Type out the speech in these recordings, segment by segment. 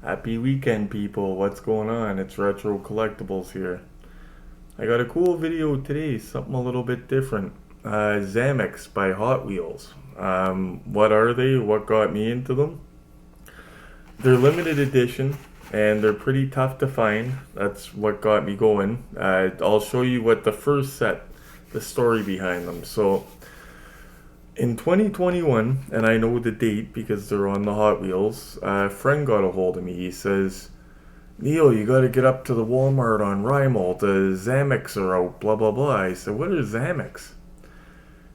Happy weekend, people. What's going on? It's Retro Collectibles here. I got a cool video today, something a little bit different. Zamacs by Hot Wheels. What are they? What got me into them? They're limited edition and they're pretty tough to find. That's what got me going. I'll show you what the first set, the story behind them. So, in 2021, and I know the date because they're on the Hot Wheels, a friend got a hold of me. He says, Neil, you gotta get up to the Walmart on Rymel. The Zamacs are out, blah, blah, blah. I said, what are Zamacs?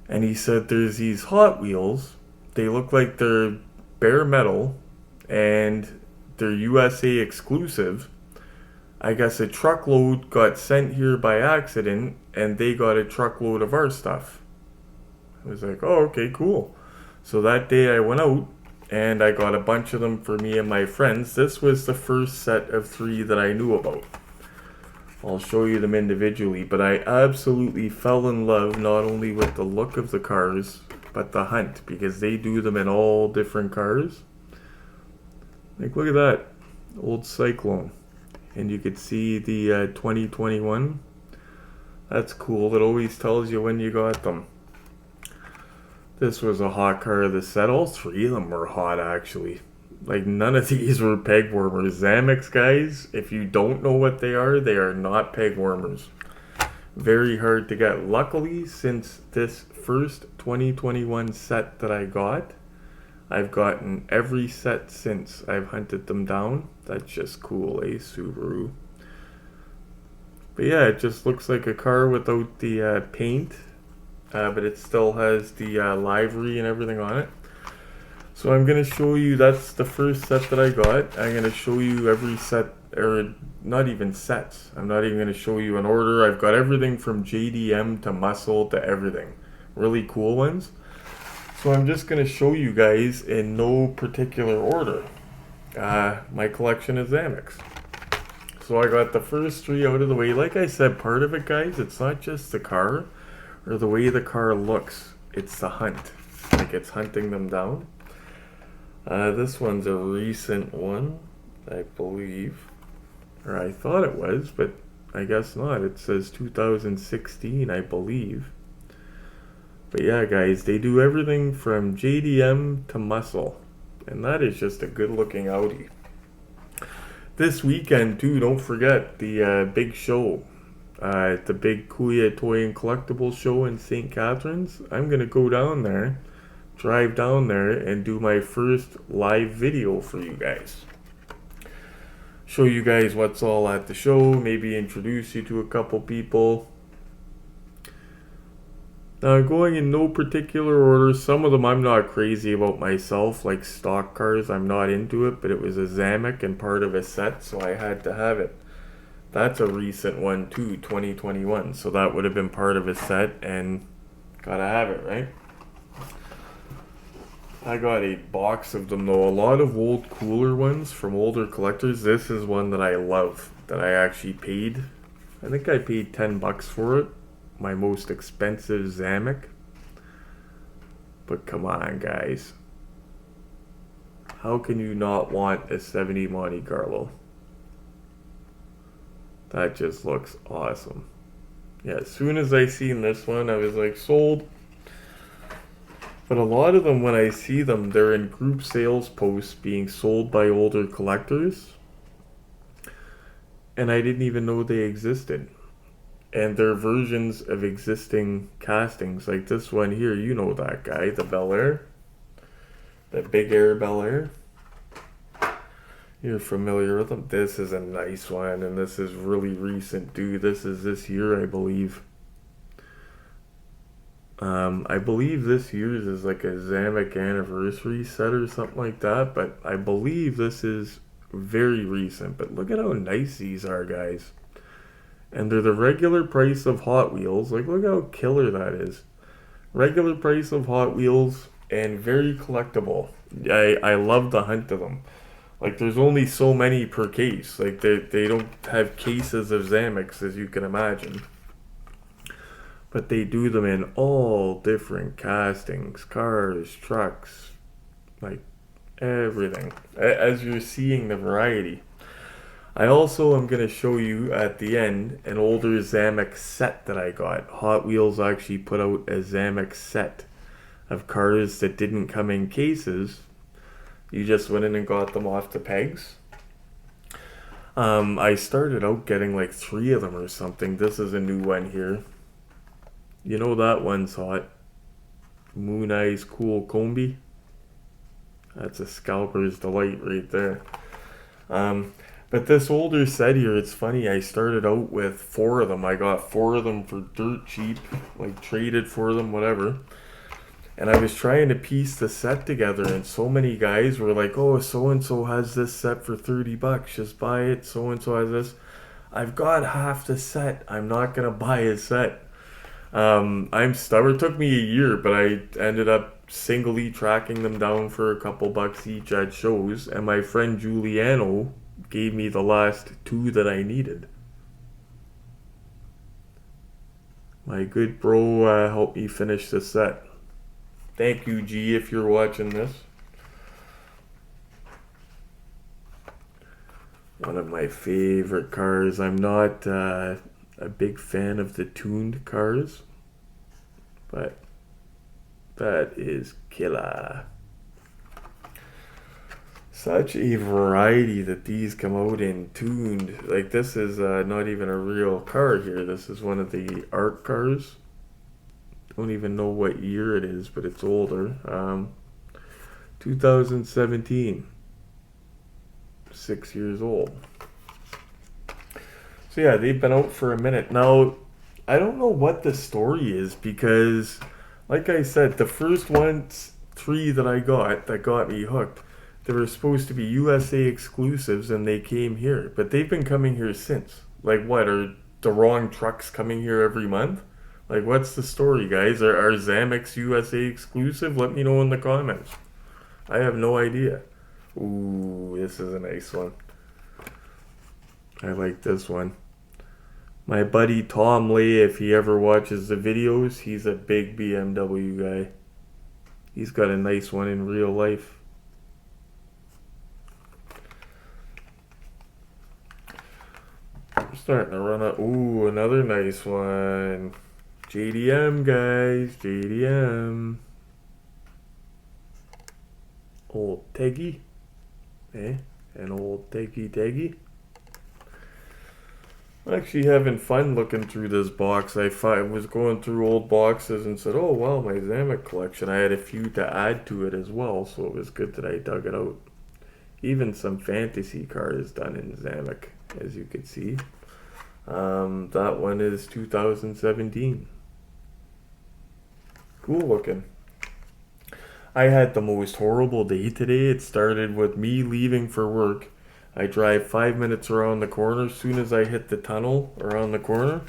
And he said, there's these Hot Wheels. They look like they're bare metal, and they're USA exclusive. I guess a truckload got sent here by accident, and they got a truckload of our stuff. I was like, oh, okay, cool. So that day I went out and I got a bunch of them for me and my friends. This was the first set of 3 that I knew about. I'll show you them individually, but I absolutely fell in love not only with the look of the cars, but the hunt, because they do them in all different cars. Like, look at that old Cyclone. And you could see the 2021. That's cool. It always tells you when you got them. This was a hot car of the set. All 3 of them were hot, actually. Like, none of these were peg warmers. Zamacs, guys, if you don't know what they are not peg warmers. Very hard to get. Luckily, since this first 2021 set that I got, I've gotten every set since. I've hunted them down. That's just cool, eh, Subaru? But yeah, it just looks like a car without the paint. But it still has the livery and everything on it. So I'm going to show you, that's the first set that I got. I'm going to show you every set, or not even sets. I'm not even going to show you an order. I've got everything from JDM to Muscle to everything. Really cool ones. So I'm just going to show you guys in no particular order my collection of Zamacs. So I got the first 3 out of the way. Like I said, part of it, guys, it's not just the car or the way the car looks. It's the hunt. Like, it's hunting them down. This one's a recent one, I believe. Or I thought it was, but I guess not. It says 2016, I believe. But yeah, guys, they do everything from JDM to Muscle. And that is just a good looking Audi. This weekend, too, don't forget the big show. The big Kuya Toy and Collectibles show in St. Catharines. I'm going to go down there, drive down there, and do my first live video for you guys. Show you guys what's all at the show, maybe introduce you to a couple people. Now, going in no particular order, some of them I'm not crazy about myself, like stock cars, I'm not into it, but it was a Zamac and part of a set, so I had to have it. That's a recent one too, 2021, so that would have been part of a set, and gotta have it, right? I got a box of them though, a lot of old cooler ones from older collectors. This is one that I love, that I actually paid. I think I paid 10 bucks for it. My most expensive Zamac. But come on, guys. How can you not want a 70 Monte Carlo? That just looks awesome. Yeah, as soon as I seen this one, I was like, sold. But a lot of them, when I see them, they're in group sales posts being sold by older collectors. And I didn't even know they existed. And they're versions of existing castings. Like this one here, you know that guy, the Bel Air. The Big Air Bel Air. You're familiar with them. This is a nice one, and this is really recent, dude. This is this year, I believe. I believe this year's is like a Zamac anniversary set or something like that, but I believe this is very recent. But look at how nice these are, guys. And they're the regular price of Hot Wheels. Like, look how killer that is. Regular price of Hot Wheels and very collectible. I love the hunt of them. Like, there's only so many per case. Like, they don't have cases of Zamacs, as you can imagine. But they do them in all different castings, cars, trucks, like everything. As you're seeing the variety. I also am going to show you at the end an older Zamac set that I got. Hot Wheels actually put out a Zamac set of cars that didn't come in cases. You just went in and got them off the pegs. I started out getting like 3 of them or something. This is a new one here. You know that one's hot. Moon Eyes Cool Combi. That's a scalper's delight right there. But this older set here, it's funny, I started out with 4 of them. I got 4 of them for dirt cheap, like traded for them, whatever. And I was trying to piece the set together, and so many guys were like, oh, so-and-so has this set for 30 bucks, just buy it. So-and-so has this. I've got half the set. I'm not going to buy a set. I'm stubborn. It took me a year, but I ended up singly tracking them down for a couple bucks each at shows, and my friend Giuliano gave me the last 2 that I needed. My good bro helped me finish the set. Thank you, G, if you're watching this. One of my favorite cars. I'm not a big fan of the tuned cars, but that is killer. Such a variety that these come out in tuned. Like this is not even a real car here. This is one of the art cars. Don't even know what year it is, but it's older. 2017. 6 years old. So yeah, they've been out for a minute. Now, I don't know what the story is because, like I said, the first 3 that I got that got me hooked, they were supposed to be USA exclusives and they came here. But they've been coming here since. Like what, are the wrong trucks coming here every month? Like, what's the story, guys? Are Zamacs USA exclusive? Let me know in the comments. I have no idea. Ooh, this is a nice one. I like this one. My buddy Tom Lay, if he ever watches the videos, he's a big BMW guy. He's got a nice one in real life. I'm starting to run out. Ooh, another nice one. JDM, guys, JDM. Old Teggy. An old Teggy. I'm actually having fun looking through this box. I was going through old boxes and said, oh, wow, my Zamac collection. I had a few to add to it as well, so it was good that I dug it out. Even some fantasy cars done in Zamac, as you could see. That one is 2017. Cool looking. I had the most horrible day today. It started with me leaving for work. I drive 5 minutes around the corner. As soon as I hit the tunnel around the corner,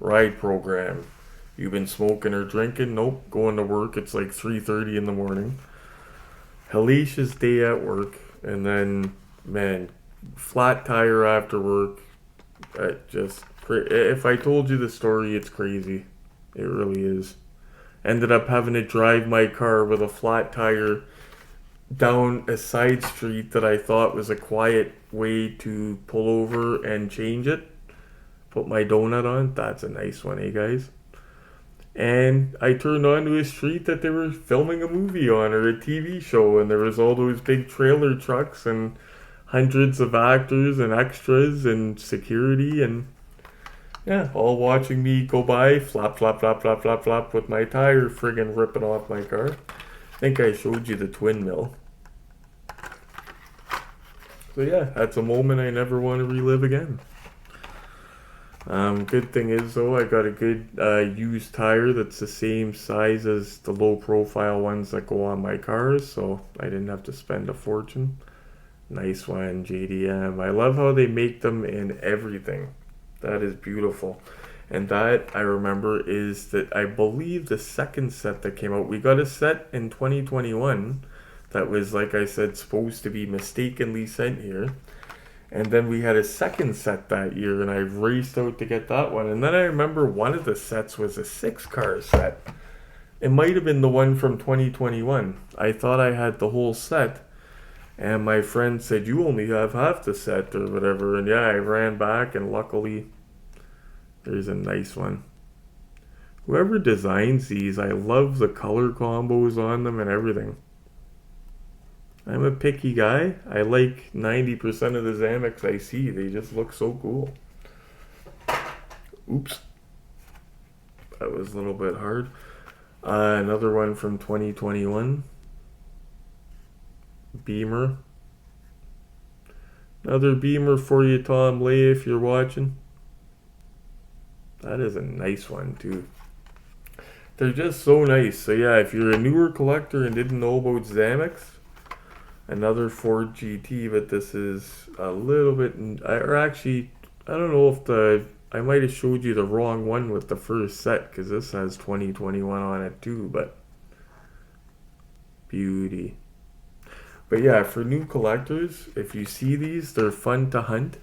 ride program. You been smoking or drinking? Nope. Going to work. It's like 3:30 in the morning. Hellacious day at work. And then, man, flat tire after work. If I told you the story, it's crazy. It really is. Ended up having to drive my car with a flat tire down a side street that I thought was a quiet way to pull over and change it. Put my donut on. That's a nice one, eh, guys? And I turned onto a street that they were filming a movie on or a TV show, and there was all those big trailer trucks and hundreds of actors and extras and security and yeah, all watching me go by, flap, flap, flap, flap, flap, flap, with my tire friggin' ripping off my car. I think I showed you the twin mill. So yeah, that's a moment I never want to relive again. Good thing is though, I got a good used tire that's the same size as the low profile ones that go on my cars, so I didn't have to spend a fortune. Nice one, JDM. I love how they make them in everything. That is beautiful. And that, I remember, is that I believe the second set that came out. We got a set in 2021 that was, like I said, supposed to be mistakenly sent here. And then we had a second set that year, and I raced out to get that one. And then I remember one of the sets was a 6-car set. It might have been the one from 2021. I thought I had the whole set. And my friend said, "You only have half the set or whatever." And yeah, I ran back and luckily there's a nice one. Whoever designs these, I love the color combos on them and everything. I'm a picky guy. I like 90% of the Zamacs I see. They just look so cool. Oops. That was a little bit hard. Another one from 2021. Beamer. Another Beamer for you, Tom Lay, if you're watching. That is a nice one, too. They're just so nice. So yeah, if you're a newer collector and didn't know about Zamacs, another Ford GT, but this is a little bit, or actually, I don't know if I might have showed you the wrong one with the first set, because this has 2021 on it too, but beauty. But yeah, for new collectors, if you see these, they're fun to hunt.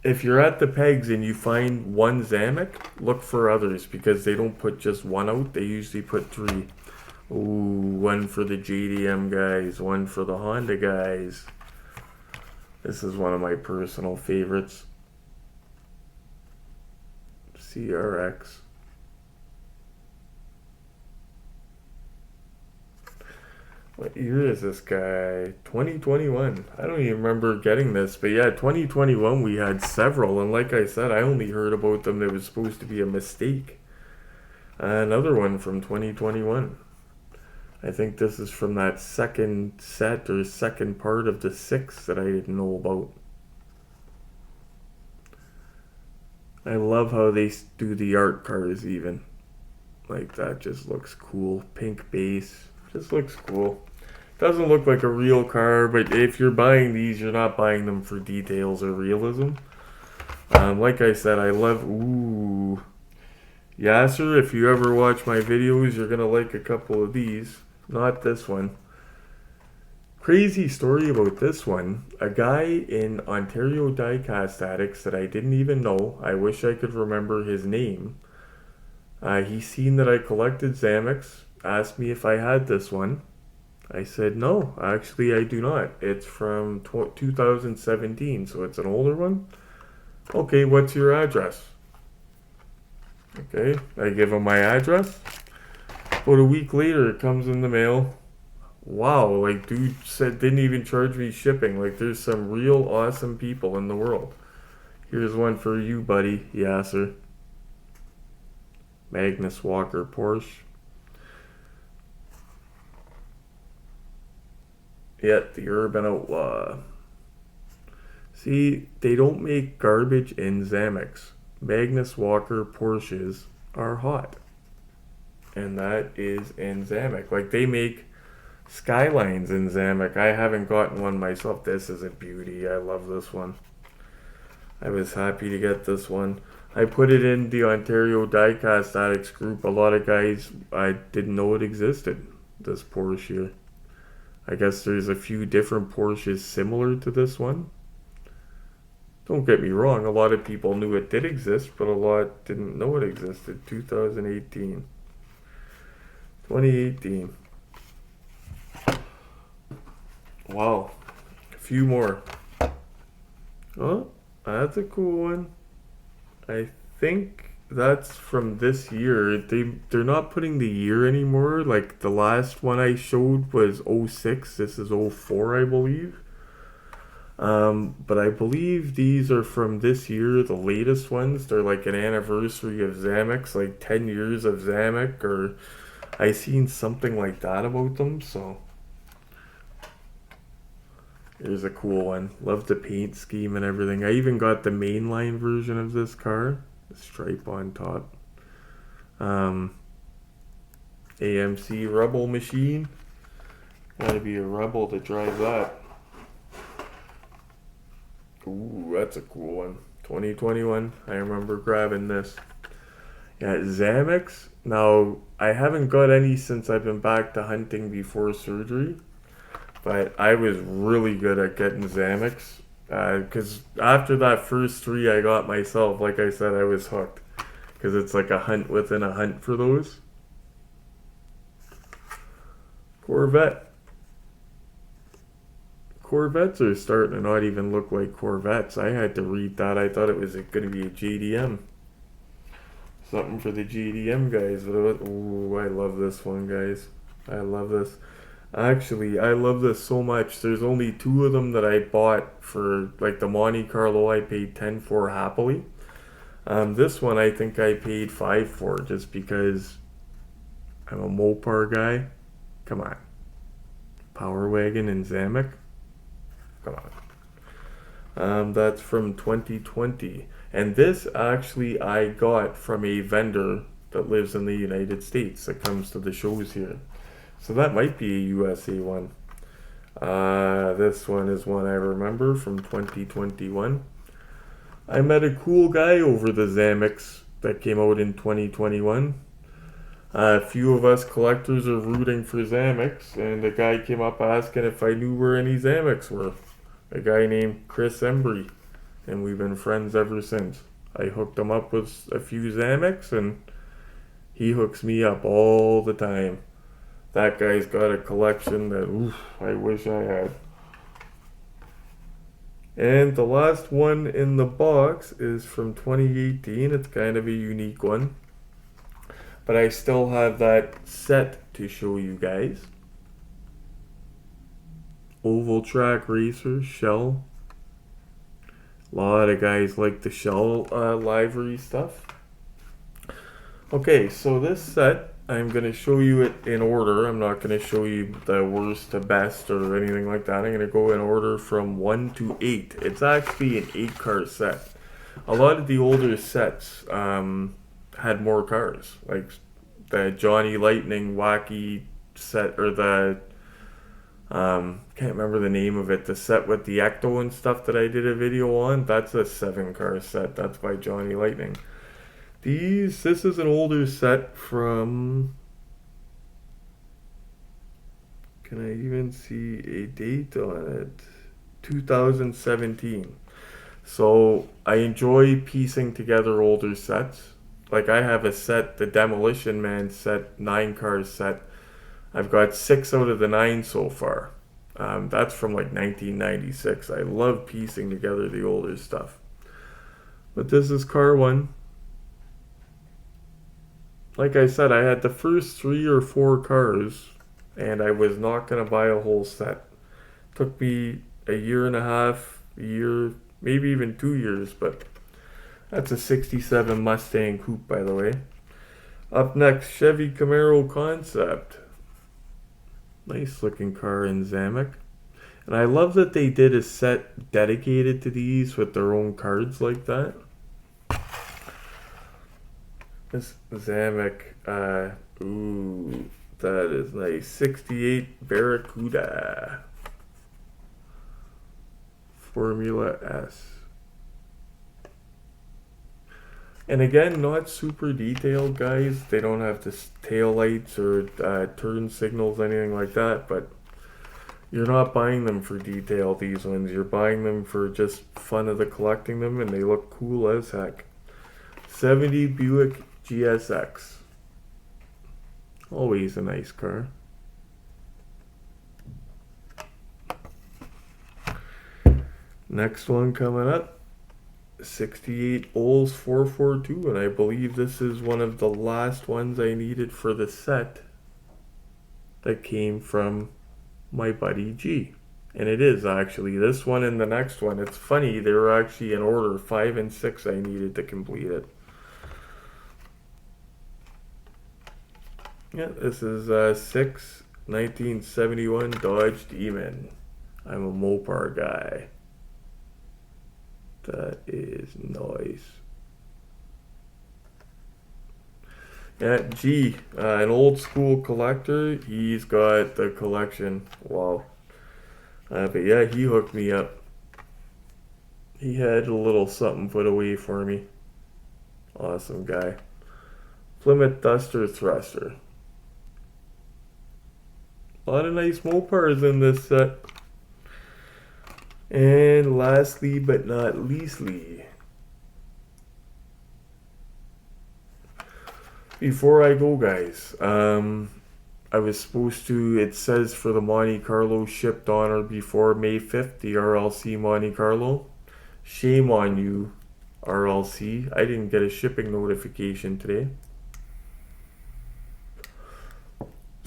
If you're at the pegs and you find one Zamac, look for others, because they don't put just one out, they usually put three. Ooh, one for the JDM guys, one for the Honda guys. This is one of my personal favorites. CRX. What year is this guy? 2021. I don't even remember getting this, but yeah, 2021 we had several, and like I said, I only heard about them. It was supposed to be a mistake. Another one from 2021. I think this is from that second set or second part of the 6 that I didn't know about. I love how they do the art cars even. Like that just looks cool. Pink base. Just looks cool. Doesn't look like a real car, but if you're buying these, you're not buying them for details or realism. Like I said, I love... Ooh. Yasser, if you ever watch my videos, you're going to like a couple of these. Not this one. Crazy story about this one. A guy in Ontario Diecast Addicts that I didn't even know. I wish I could remember his name. He seen that I collected Zamacs. Asked me if I had this one. I said, no, actually I do not. It's from 2017, so it's an older one. Okay, what's your address? Okay, I give him my address. About a week later, it comes in the mail. Wow, like dude said didn't even charge me shipping. Like there's some real awesome people in the world. Here's one for you, buddy, Yasser. Magnus Walker Porsche. Yet the Urban Outlaw. See, they don't make garbage in Zamacs. Magnus Walker Porsches are hot. And that is in Zamac. Like they make Skylines in Zamac. I haven't gotten one myself. This is a beauty. I love this one. I was happy to get this one. I put it in the Ontario Diecast Addicts group. A lot of guys, I didn't know it existed. This Porsche here. I guess there's a few different Porsches similar to this one. Don't get me wrong, a lot of people knew it did exist, but a lot didn't know it existed. 2018. 2018. Wow. A few more. Oh, that's a cool one. I think that's from this year. They're not putting the year anymore. Like the last one I showed was 06. This is 04, I believe. But I believe these are from this year, the latest ones. They're like an anniversary of Zamacs, like 10 years of Zamac, or I seen something like that about them, so here's a cool one. Love the paint scheme and everything. I even got the mainline version of this car. The stripe on top. AMC Rebel machine. Gotta be a rebel to drive that. Ooh, that's a cool one. 2021. I remember grabbing this. Yeah, Zamacs. Now, I haven't got any since I've been back to hunting before surgery. But I was really good at getting Zamacs. Because after that first 3 I got myself, like I said, I was hooked. Because it's like a hunt within a hunt for those. Corvette. Corvettes are starting to not even look like Corvettes. I had to read that. I thought it was going to be a JDM. Something for the JDM guys. Ooh, I love this one, guys. I love this. Actually, I love this so much. There's only two of them that I bought for, like the Monte Carlo I paid 10 for happily. This one I think I paid 5 for just because I'm a Mopar guy. Come on. Power Wagon and Zamac. Come on. That's from 2020. And this actually I got from a vendor that lives in the United States that comes to the shows here. So that might be a USA one. This one is one I remember from 2021. I met a cool guy over the Zamacs that came out in 2021. A few of us collectors are rooting for Zamacs, and a guy came up asking if I knew where any Zamacs were. A guy named Chris Embry, and we've been friends ever since. I hooked him up with a few Zamacs, and he hooks me up all the time. That guy's got a collection that, oof, I wish I had. And the last one in the box is from 2018. It's kind of a unique one. But I still have that set to show you guys. Oval track racer, shell. A lot of guys like the shell livery stuff. Okay, so this set, I'm going to show you it in order. I'm not going to show you the worst to best or anything like that. I'm going to go in order from 1 to 8. It's actually an 8-car set. A lot of the older sets had more cars. Like the Johnny Lightning wacky set, or the, can't remember the name of it, the set with the Ecto and stuff that I did a video on. That's a 7-car set. That's by Johnny Lightning. This is an older set from, can I even see a date on it? 2017. So I enjoy piecing together older sets. Like I have a set, the Demolition Man set, 9-car set. I've got 6 out of the 9 so far. That's from like 1996. I love piecing together the older stuff. But this is car 1. Like I said, I had the first 3 or 4 cars, and I was not going to buy a whole set. Took me a year and a half, a year, maybe even 2 years, but that's a 67 Mustang Coupe, by the way. Up next, Chevy Camaro Concept. Nice looking car in Zamac. And I love that they did a set dedicated to these with their own cards like that. This Zamac, ooh, that is nice. 68 Barracuda. Formula S. And again, not super detailed, guys. They don't have the tail lights or turn signals, anything like that, but you're not buying them for detail, these ones. You're buying them for just fun of the collecting them, and they look cool as heck. 70 Buick GSX. Always a nice car. Next one coming up, 68 Olds 442, and I believe this is one of the last ones I needed for the set that came from my buddy G. And it is actually this one and the next one. It's funny, they were actually in order. 5 and 6 I needed to complete it. Yeah, this is 6 1971 Dodge Demon. I'm a Mopar guy. That is nice. Yeah, G, an old school collector. He's got the collection. Wow. But yeah, he hooked me up. He had a little something put away for me. Awesome guy. Plymouth Duster Thruster. A lot of nice Mopars in this set. And lastly but not leastly, before I go, guys, I was supposed to, it says for the Monte Carlo shipped on or before May 5th, the RLC Monte Carlo. Shame on you, RLC. I didn't get a shipping notification today.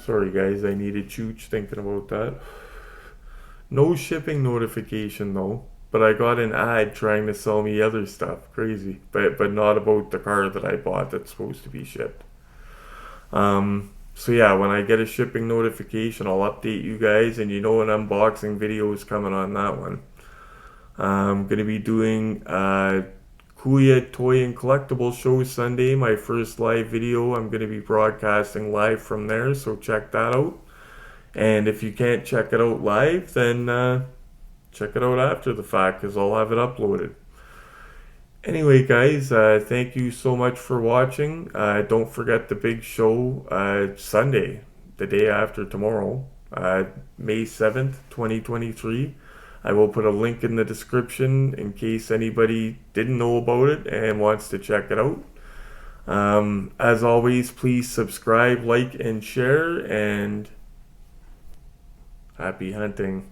Sorry guys, I needed chooch thinking about that. No shipping notification though, but I got an ad trying to sell me other stuff. Crazy. But not about the car that I bought that's supposed to be shipped. So yeah, when I get a shipping notification, I'll update you guys, and you know an unboxing video is coming on that one. I'm gonna be doing Kuya Toy and Collectible Show Sunday, my first live video. I'm gonna be broadcasting live from there, so check that out. And if you can't check it out live, then check it out after the fact, because I'll have it uploaded. Anyway, guys, thank you so much for watching. Don't forget the big show Sunday, the day after tomorrow, May 7th, 2023. I will put a link in the description in case anybody didn't know about it and wants to check it out. As always, please subscribe, like, and share, and happy hunting.